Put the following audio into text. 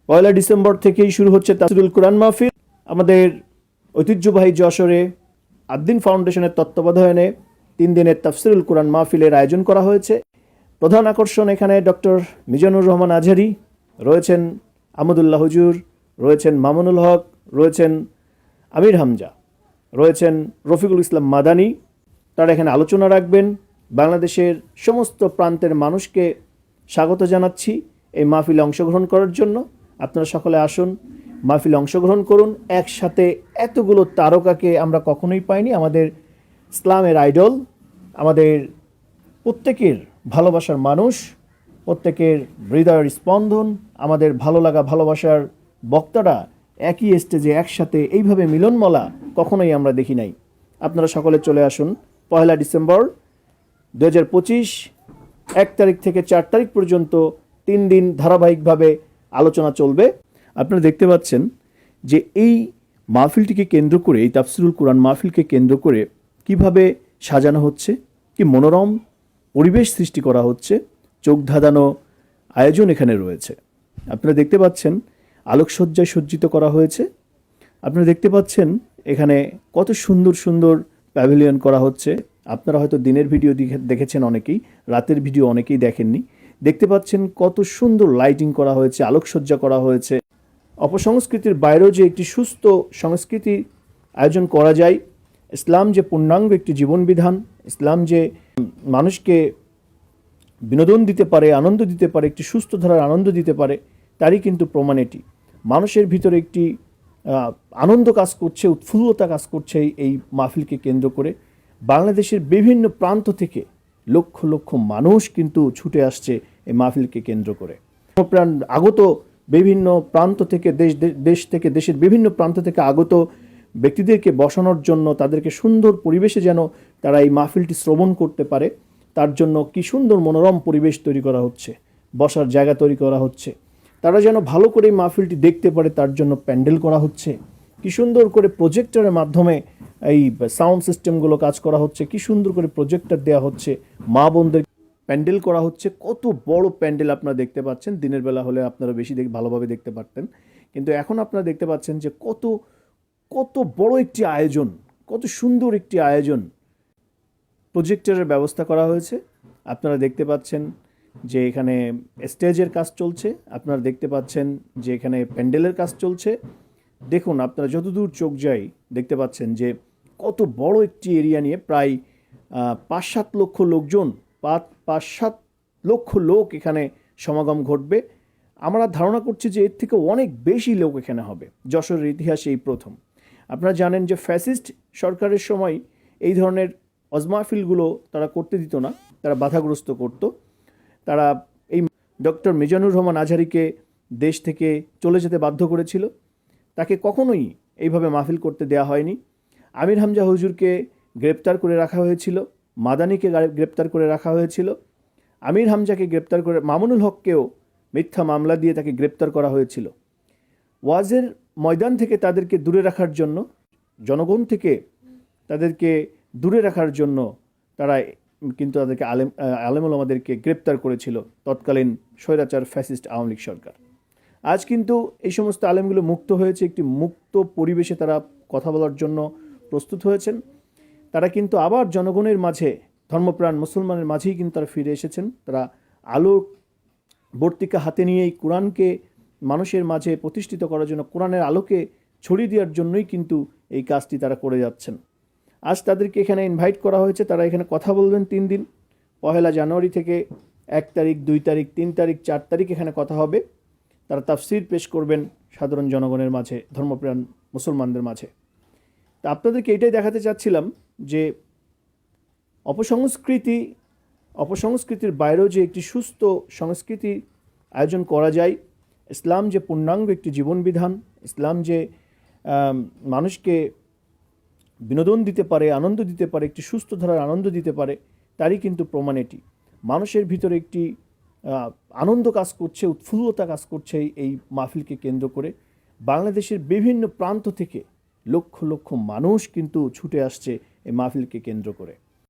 পয়লা December থেকেই শুরু হচ্ছে তাফসিরুল কোরআন মাহফিল। আমাদের ঐতিহ্যবাহী যশোরে আদ্দিন ফাউন্ডেশনের তত্ত্বাবধানে 3 দিনের তাফসিরুল কোরআন মাহফিলের আয়োজন করা হয়েছে। প্রধান আকর্ষণ এখানে ডক্টর মিজানুর রহমান আজহারি রয়েছেন, আহমদুল্লাহ হুজুর রয়েছেন, মামুনুল হক রয়েছেন, আমির হামজা রয়েছেন, রফিকুল ইসলাম মাদানী। তারা এখানে আলোচনা রাখবেন। বাংলাদেশের সমস্ত প্রান্তের মানুষকে স্বাগত জানাচ্ছি এই মাহফিলে অংশগ্রহণ করার জন্য। আপনারা সকলে আসুন, মাহফিলে অংশগ্রহণ করুন। একসাথে এতগুলো তারকাকে আমরা কখনোই পাইনি। আমাদের ইসলামের আইডল, আমাদের প্রত্যেকের ভালোবাসার মানুষ, প্রত্যেকের হৃদয়ের স্পন্দন, আমাদের ভালো লাগা ভালোবাসার বক্তারা একই স্টেজে একসাথে এইভাবে মিলনমলা কখনোই আমরা দেখি নাই। আপনারা সকলে চলে আসুন। পয়লা ডিসেম্বর 2025 1 তারিখ থেকে 4 তারিখ পর্যন্ত 3 দিন ধারাবাহিকভাবে আলোচনা চলবে। আপনারা দেখতে পাচ্ছেন যে এই মাহফিলটিকে কেন্দ্র করে, এই তাফসিরুল কোরআন মাহফিলকে কেন্দ্র করে কিভাবে সাজানো হচ্ছে, কি মনোরম পরিবেশ সৃষ্টি করা হচ্ছে, চোখ ধাঁধানো আয়োজন এখানে রয়েছে। আপনারা দেখতে পাচ্ছেন আলোকসজ্জায় সজ্জিত করা হয়েছে। আপনারা দেখতে পাচ্ছেন এখানে কত সুন্দর সুন্দর প্যাভিলিয়ন করা হচ্ছে। আপনারা হয়তো দিনের ভিডিও দেখেছেন অনেকেই, রাতের ভিডিও অনেকেই দেখেননি। দেখতে পাচ্ছেন কত সুন্দর লাইটিং করা হয়েছে, আলোকসজ্জা করা হয়েছে। অপসংস্কৃতির বাইরেও যে একটি সুস্থ সংস্কৃতি আয়োজন করা যায়, ইসলাম যে পূর্ণাঙ্গ একটি জীবনবিধান, ইসলাম যে মানুষকে বিনোদন দিতে পারে, আনন্দ দিতে পারে, একটি সুস্থ ধারার আনন্দ দিতে পারে, তারই কিন্তু প্রমাণ এটি। মানুষের ভিতরে একটি আনন্দ কাজ করছে, উৎফুল্লতা কাজ করছে এই মাহফিলকে কেন্দ্র করে। বাংলাদেশের বিভিন্ন প্রান্ত থেকে লক্ষ লক্ষ মানুষ কিন্তু ছুটে আসছে এই মাহফিলকে কেন্দ্র করে। আগত বিভিন্ন প্রান্ত থেকে দেশের বিভিন্ন প্রান্ত থেকে আগত ব্যক্তিদেরকে বসানোর জন্য, তাদেরকে সুন্দর পরিবেশে যেন তারা এই মাহফিলটি শ্রবণ করতে পারে, তার জন্য কি সুন্দর মনোরম পরিবেশ তৈরি করা হচ্ছে, বসার জায়গা তৈরি করা হচ্ছে। তারা যেন ভালো করে এই মাহফিলটি দেখতে পারে, তার জন্য প্যান্ডেল করা হচ্ছে। কি সুন্দর করে প্রজেক্টরের মাধ্যমে এই সাউন্ড সিস্টেমগুলো কাজ করা হচ্ছে, কি সুন্দর করে প্রজেক্টর দেওয়া হচ্ছে, মা বোনদের প্যান্ডেল করা হচ্ছে। কত বড় প্যান্ডেল আপনারা দেখতে পাচ্ছেন। দিনের বেলা হলে আপনারা বেশি ভালোভাবে দেখতে পারতেন, কিন্তু এখন আপনারা দেখতে পাচ্ছেন যে কত কত বড় একটি আয়োজন, কত সুন্দর একটি আয়োজন। প্রজেক্টরের ব্যবস্থা করা হয়েছে। আপনারা দেখতে পাচ্ছেন যে এখানে স্টেজের কাজ চলছে, আপনারা দেখতে পাচ্ছেন যে এখানে প্যান্ডেলের কাজ চলছে। দেখুন, আপনারা যতদূর চোখ যায় দেখতে পাচ্ছেন যে কত বড় একটি এরিয়া নিয়ে প্রায় 5-7 লক্ষ লোকজন, 5-7 লক্ষ লোক এখানে সমাগম ঘটবে। আমরা ধারণা করছি যে এর থেকে অনেক বেশি লোক এখানে হবে। যশোরের ইতিহাসে এই প্রথম। আপনারা জানেন যে ফ্যাসিস্ট সরকারের সময় এই ধরনের অজমাহফিলগুলো তারা করতে দিত না, তারা বাধাগ্রস্ত করত। তারা এই ডক্টর মিজানুর রহমান আজহারিকে দেশ থেকে চলে যেতে বাধ্য করেছিল। তাকে কখনোই এইভাবে মাহফিল করতে দেওয়া হয়নি। আমির হামজা হুজুরকে গ্রেপ্তার করে রাখা হয়েছিল, মাদানীকে গ্রেপ্তার করে রাখা হয়েছিল, আমির হামজাকে গ্রেপ্তার করে, মামুনুল হককেও মিথ্যা মামলা দিয়ে তাকে গ্রেপ্তার করা হয়েছিল। ওয়াজের ময়দান থেকে তাদেরকে দূরে রাখার জন্য, জনগণ থেকে তাদেরকে দূরে রাখার জন্য তারা কিন্তু তাদেরকে আলেমুল আমাদেরকে গ্রেপ্তার করেছিল তৎকালীন স্বৈরাচার ফ্যাসিস্ট আওয়ামী লীগ সরকার। আজ কিন্তু এই সমস্ত আলেমগুলো মুক্ত হয়েছে, একটি মুক্ত পরিবেশে তারা কথা বলার জন্য প্রস্তুত হয়েছেন। তারা কিন্তু আবার জনগণের মাঝে, ধর্মপ্রাণ মুসলমানের মাঝেই কিন্তু তারা ফিরে এসেছেন। তারা আলোক বর্তিকা হাতে নিয়ে এই কোরআনকে মানুষের মাঝে প্রতিষ্ঠিত করার জন্য, কোরআনের আলোকে ছড়িয়ে দেওয়ার জন্যই কিন্তু এই কাজটি তারা করে যাচ্ছেন। আজ তাদেরকে এখানে ইনভাইট করা হয়েছে, তারা এখানে কথা বলবেন 3 দিন। পহেলা জানুয়ারি থেকে 1 তারিখ, 2 তারিখ, 3 তারিখ, 4 তারিখ এখানে কথা হবে। তারা তাফসির পেশ করবেন সাধারণ জনগণের মাঝে, ধর্মপ্রাণ মুসলমানদের মাঝে। তা আপনাদেরকে এটাই দেখাতে চাচ্ছিলাম যে অপসংস্কৃতির বাইরেও যে একটি সুস্থ সংস্কৃতি আয়োজন করা যায়, ইসলাম যে পূর্ণাঙ্গ একটি জীবনবিধান, ইসলাম যে মানুষকে বিনোদন দিতে পারে, আনন্দ দিতে পারে, একটি সুস্থ ধারার আনন্দ দিতে পারে, তারই কিন্তু প্রমাণ এটি। মানুষের ভিতরে একটি আনন্দ কাজ করছে, উৎফুল্লতা কাজ করছে এই মাহফিলকে কেন্দ্র করে। বাংলাদেশের বিভিন্ন প্রান্ত থেকে লক্ষ লক্ষ মানুষ কিন্তু ছুটে আসছে এই মাহফিলকে কেন্দ্র করে।